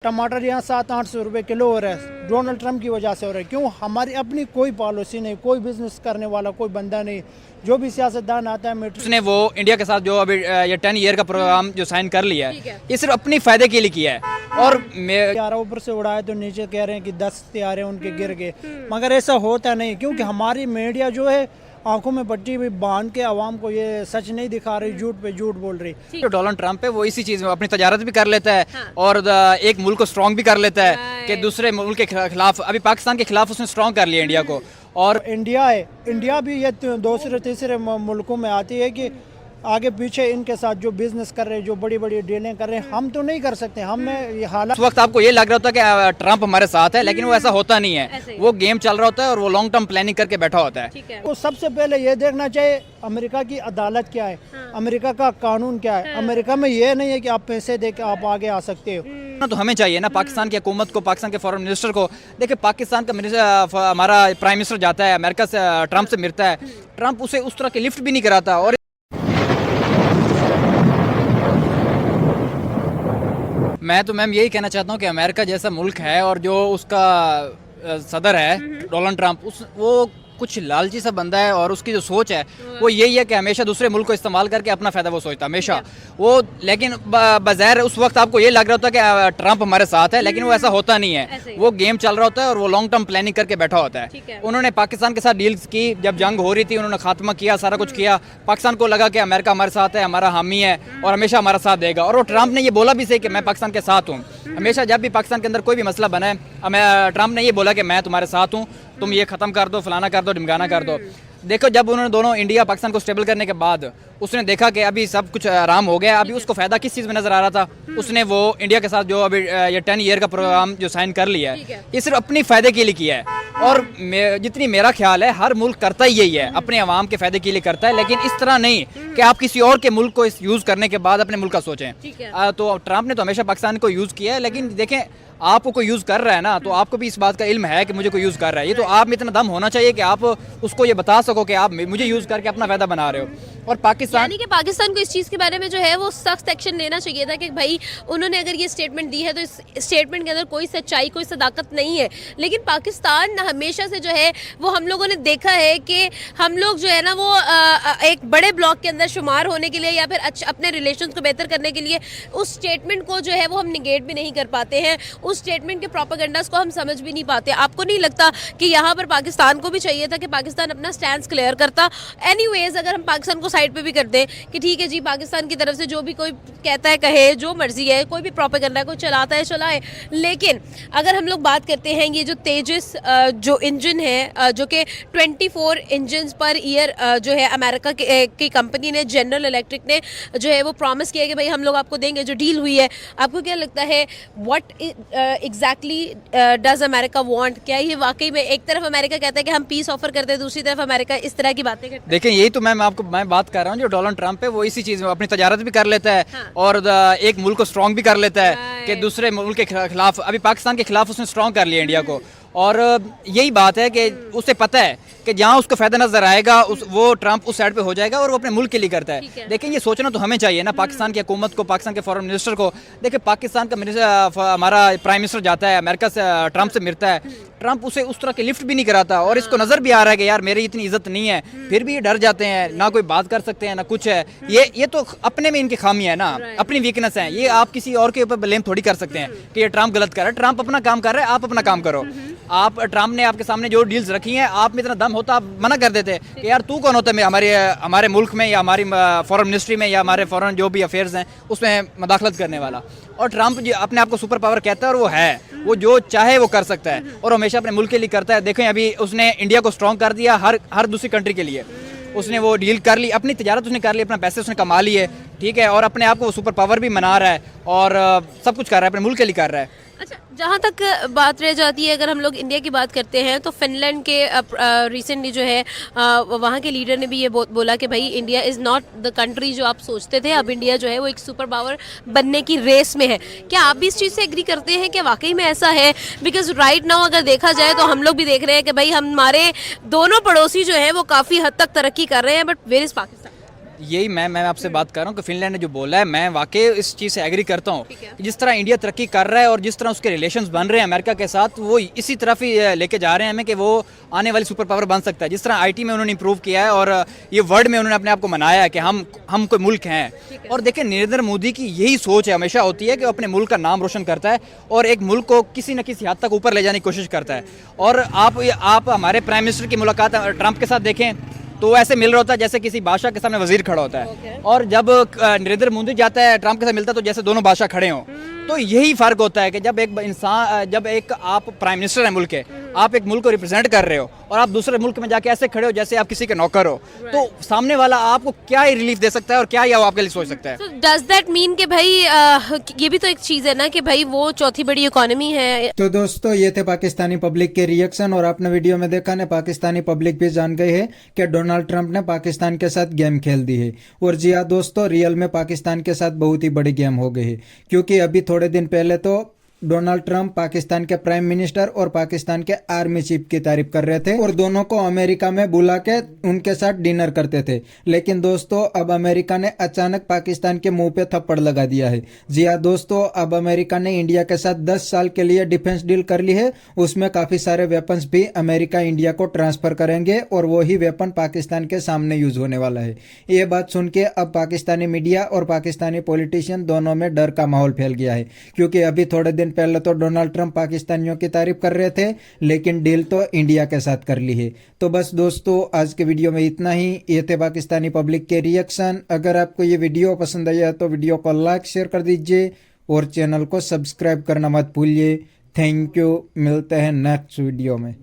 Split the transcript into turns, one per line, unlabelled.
टमाटर यहाँ 700-800 रुपये किलो हो रहा है, डोनाल्ड ट्रंप की वजह से हो रहा है। क्यों? हमारी अपनी कोई पॉलिसी नहीं, कोई बिजनेस करने वाला कोई बंदा नहीं। जो भी सियासतदान आता है
उसने वो इंडिया के साथ जो अभी ये 10 ईयर का प्रोग्राम जो साइन कर लिया है, ये सिर्फ अपनी फायदे के लिए किया है। और
मैं ऊपर से उड़ाए तो नीचे कह रहे हैं कि 10 तैयारे उनके गिर गए, मगर ऐसा होता नहीं, क्योंकि हमारी मीडिया जो है आंखों में पट्टी भी बांध के आवाम को ये सच नहीं दिखा रही, झूठ पे झूठ बोल रही।
जो डोनाल्ड ट्रंप है वो इसी चीज में अपनी तजारत भी कर लेता है, हाँ। और एक मुल्क को स्ट्रॉन्ग भी कर लेता है कि दूसरे मुल्क के खिलाफ, अभी पाकिस्तान के खिलाफ उसने स्ट्रॉन्ग कर लिया इंडिया को। और
इंडिया है, इंडिया भी ये दूसरे तीसरे मुल्कों में आती है कि आगे पीछे इनके साथ जो बिजनेस कर रहे हैं, जो बड़ी बड़ी डीलें कर रहे हैं, हम तो नहीं कर सकते। हमने ये हालात,
उस वक्त आपको ये लग रहा होता है कि ट्रंप हमारे साथ है, लेकिन वो ऐसा होता नहीं है। वो गेम चल रहा होता है और वो लॉन्ग टर्म प्लानिंग करके बैठा होता है।
तो सबसे पहले ये देखना चाहिए अमेरिका की अदालत क्या है, अमेरिका का कानून क्या है। अमेरिका में ये नहीं है कि आप पैसे दे के आप आगे आ सकते हो।
तो हमें चाहिए ना पाकिस्तान की हुकूमत को, पाकिस्तान के फॉरेन मिनिस्टर को, देखिए पाकिस्तान का हमारा प्राइम मिनिस्टर जाता है अमेरिका से, ट्रंप से मिलता है, ट्रंप उसे उस तरह की लिफ्ट भी नहीं कराता। और मैं तो मैम यही कहना चाहता हूँ कि अमेरिका जैसा मुल्क है और जो उसका सदर है डोनाल्ड ट्रंप, वो कुछ लालची सा बंदा है, और उसकी जो सोच है वो यही है कि हमेशा दूसरे मुल्क को इस्तेमाल करके अपना फ़ायदा वो सोचता हमेशा वो। लेकिन बज़ाहिर उस वक्त आपको ये लग रहा होता है कि ट्रंप हमारे साथ है, लेकिन वो ऐसा होता नहीं है। वो गेम चल रहा होता है और वो लॉन्ग टर्म प्लानिंग करके बैठा होता है। उन्होंने पाकिस्तान के साथ डील्स की, जब जंग हो रही थी उन्होंने खात्मा किया, सारा कुछ किया। पाकिस्तान को लगा कि अमेरिका हमारे साथ है, हमारा हामी है और हमेशा हमारा साथ देगा। और वो ट्रंप ने ये बोला भी सही कि मैं पाकिस्तान के साथ हूँ। हमेशा जब भी पाकिस्तान के अंदर कोई भी मसला बना है, ट्रंप ने ये बोला कि मैं तुम्हारे साथ हूँ, तुम ये ख़त्म कर दो, फलाना कर दो, ढिमकाना कर दो। देखो जब उन्होंने दोनों इंडिया पाकिस्तान को स्टेबल करने के बाद उसने देखा कि अभी सब कुछ आराम हो गया, अभी उसको फ़ायदा किस चीज़ में नज़र आ रहा था, उसने वो इंडिया के साथ जो अभी ये 10 ईयर का प्रोग्राम जो साइन कर लिया है, ये सिर्फ अपनी फ़ायदे के लिए किया है। और जितनी मेरा ख्याल है हर मुल्क करता ही यही है, अपने अवाम के फ़ायदे के लिए करता है, लेकिन इस तरह नहीं कि आप किसी और के मुल्क को इस यूज़ करने के बाद अपने मुल्क का सोचें। तो ट्रंप ने तो हमेशा पाकिस्तान को यूज़ किया है, लेकिन देखें आपको कोई यूज़ कर रहा है ना, तो आपको भी इस बात का इल्म है कि मुझे कोई यूज़ कर रहा है। ये तो आप में इतना दम होना चाहिए कि आप उसको ये बता सको कि आप मुझे यूज़ करके अपना फ़ायदा बना रहे हो। और पाकिस्तान
को इस चीज़ के बारे में जो है वो सख्त एक्शन लेना चाहिए था कि भाई उन्होंने अगर ये स्टेटमेंट दी है तो इस स्टेटमेंट के अंदर कोई सच्चाई, कोई सदाकत नहीं है। लेकिन पाकिस्तान हमेशा से जो है वो हम लोगों ने देखा है कि हम लोग जो है ना वो एक बड़े ब्लॉक के अंदर शुमार होने के लिए या फिर अपने रिलेशंस को बेहतर करने के लिए उस स्टेटमेंट को जो है वो हम निगेट भी नहीं कर पाते हैं, उस स्टेटमेंट के प्रोपेगेंडास को हम समझ भी नहीं पाते। आपको नहीं लगता कि यहाँ पर पाकिस्तान को भी चाहिए था कि पाकिस्तान अपना स्टैंड क्लियर करता? एनीवेज अगर हम पाकिस्तान को साइड पे भी कर दें कि ठीक है जी, पाकिस्तान की तरफ से जो भी कोई कहता है कहे, जो मर्जी है, कोई भी प्रोपेगेंडा कोई चलाता है चलाए, लेकिन अगर हम लोग बात करते हैं ये जो तेजस जो इंजन है, जो कि 24 इंजन पर ईयर जो है अमेरिका की कंपनी ने, जनरल इलेक्ट्रिक ने जो है वो प्रॉमिस किया कि भाई हम लोग आपको देंगे, जो डील हुई है, आपको क्या लगता है what exactly does America want? क्या ये वाकई में एक तरफ अमेरिका कहता है कि हम पीस ऑफर करते हैं, दूसरी तरफ अमेरिका इस तरह की बातें करता है?
देखिए यही तो मैं बात कर रहा हूँ, जो डोनाल्ड ट्रंप है वो इसी चीज़ में अपनी तजारत भी कर लेता है, हाँ। और एक मुल्क को स्ट्रॉन्ग भी कर लेता है कि दूसरे मुल्क के खिलाफ, अभी पाकिस्तान के खिलाफ उसने स्ट्रॉन्ग कर लिया इंडिया को। और यही बात है कि उसे पता है कि जहाँ उसको फ़ायदा नज़र आएगा वो ट्रंप उस साइड पे हो जाएगा और वो अपने मुल्क के लिए करता है। लेकिन ये सोचना तो हमें चाहिए ना पाकिस्तान की हुकूमत को, पाकिस्तान के फॉरेन मिनिस्टर को। देखिए पाकिस्तान का हमारा प्राइम मिनिस्टर जाता है अमेरिका से, ट्रंप से मिलता है, ट्रंप उसे उस तरह की लिफ्ट भी नहीं कराता। और इसको नज़र भी आ रहा है कि यार मेरी इतनी इज्जत नहीं है, फिर भी ये डर जाते हैं, ना कोई बात कर सकते हैं ना कुछ है। ये तो अपने में इनकी खामी है ना, अपनी वीकनेस है। ये आप किसी और के ऊपर ब्लेम थोड़ी कर सकते हैं कि ये ट्रंप गलत कर रहा है। ट्रंप अपना काम कर रहा है, आप अपना काम करो। आप ट्रंप ने आपके सामने जो डील्स रखी हैं, आप में इतना दम होता आप मना कर देते कि यार तू कौन होता है हमारे मुल्क में या हमारी फॉरेन मिनिस्ट्री में या हमारे फॉरेन जो भी अफेयर्स हैं उसमें मदाखलत करने वाला। और ट्रंप जो अपने आप को सुपर पावर कहता है और वो है, वो जो चाहे वो कर सकता है और हमेशा अपने मुल्क के लिए करता है। देखें अभी उसने इंडिया को स्ट्रॉन्ग कर दिया हर दूसरी कंट्री के लिए। उसने वो डील कर ली, अपनी तजारत उसने कर ली, अपना पैसे उसने कमा लिए, ठीक है, और अपने आप को वो सुपर पावर भी मना रहा है और सब कुछ कर रहा है, अपने मुल्क के लिए कर रहा है।
अच्छा, जहाँ तक बात रह जाती है, अगर हम लोग इंडिया की बात करते हैं तो फिनलैंड के रिसेंटली जो है वहाँ के लीडर ने भी ये बोला कि भाई India is not the country जो आप सोचते थे, अब इंडिया जो है वो एक सुपर पावर बनने की रेस में है। क्या आप भी इस चीज़ से एग्री करते हैं कि वाकई में ऐसा है? बिकॉज राइट नाउ अगर देखा जाए तो हम लोग भी देख रहे हैं कि भाई हमारे दोनों पड़ोसी जो हैं वो काफ़ी हद तक तरक्की कर रहे हैं, बट वेयर इज़ पाकिस्तान?
यही मैं आपसे बात कर रहा हूँ कि फिनलैंड ने जो बोला है, मैं वाकई इस चीज़ से एग्री करता हूँ। जिस तरह इंडिया तरक्की कर रहा है और जिस तरह उसके रिलेशंस बन रहे हैं अमेरिका के साथ, वो इसी तरफ ही लेके जा रहे हैं हमें कि वो आने वाली सुपर पावर बन सकता है। जिस तरह आईटी में उन्होंने इंप्रूव किया है और ये वर्ल्ड में उन्होंने अपने आप को मनाया है कि हम कोई मुल्क हैं। और देखिए नरेंद्र मोदी की यही सोच है, हमेशा होती है कि अपने मुल्क का नाम रोशन करता है और एक मुल्क को किसी न किसी हद तक ऊपर ले जाने की कोशिश करता है। और आप हमारे प्राइम मिनिस्टर की मुलाकात ट्रंप के साथ देखें तो ऐसे मिल रहा होता है जैसे किसी बादशाह के सामने वजीर खड़ा होता है। और जब नरेंद्र मोदी जाता है ट्रंप के साथ मिलता है तो जैसे दोनों बादशाह खड़े हों। तो यही फर्क होता है कि जब एक आप प्राइम मिनिस्टर हैं मुल्क के, आप एक मुल्क को रिप्रेजेंट कर रहे हो और आप दूसरे मुल्क में जाके ऐसे खड़े हो जैसे आप किसी के नौकर हो, तो सामने वाला आपको क्या ही रिलीफ दे सकता है और क्या ही वो आपके लिए सोच सकता है।
So does that mean कि भाई ये भी तो एक चीज है ना कि भाई वो चौथी बड़ी इकोनॉमी है।
तो दोस्तों ये थे पाकिस्तानी पब्लिक के रिएक्शन, और आपने वीडियो में देखा ना, पाकिस्तानी पब्लिक भी जान गई है कि डोनाल्ड ट्रंप ने पाकिस्तान के साथ गेम खेल दी है। और जी हाँ दोस्तों, रियल में पाकिस्तान के साथ बहुत ही बड़ी गेम हो गई है, क्योंकि अभी थोड़े दिन पहले तो डोनाल्ड ट्रंप पाकिस्तान के प्राइम मिनिस्टर और पाकिस्तान के आर्मी चीफ की तारीफ कर रहे थे और दोनों को अमेरिका में बुला के उनके साथ डिनर करते थे। लेकिन दोस्तों अब अमेरिका ने अचानक पाकिस्तान के मुंह पे थप्पड़ लगा दिया है। जी हाँ दोस्तों, अब अमेरिका ने इंडिया के साथ 10 साल के लिए डिफेंस डील कर ली है। उसमें काफी सारे वेपन्स भी अमेरिका इंडिया को ट्रांसफर करेंगे और वही वेपन पाकिस्तान के सामने यूज होने वाला है। ये बात सुन के अब पाकिस्तानी मीडिया और पाकिस्तानी पॉलिटिशियन दोनों में डर का माहौल फैल गया है, क्योंकि अभी थोड़े दिन पहले तो डोनाल्ड ट्रंप पाकिस्तानियों की तारीफ कर रहे थे, लेकिन डील तो इंडिया के साथ कर ली है। तो बस दोस्तों आज के वीडियो में इतना ही। ये थे पाकिस्तानी पब्लिक के रिएक्शन। अगर आपको ये वीडियो पसंद आया तो वीडियो को लाइक शेयर कर दीजिए और चैनल को सब्सक्राइब करना मत भूलिए। थैंक यू, मिलते हैं नेक्स्ट वीडियो में।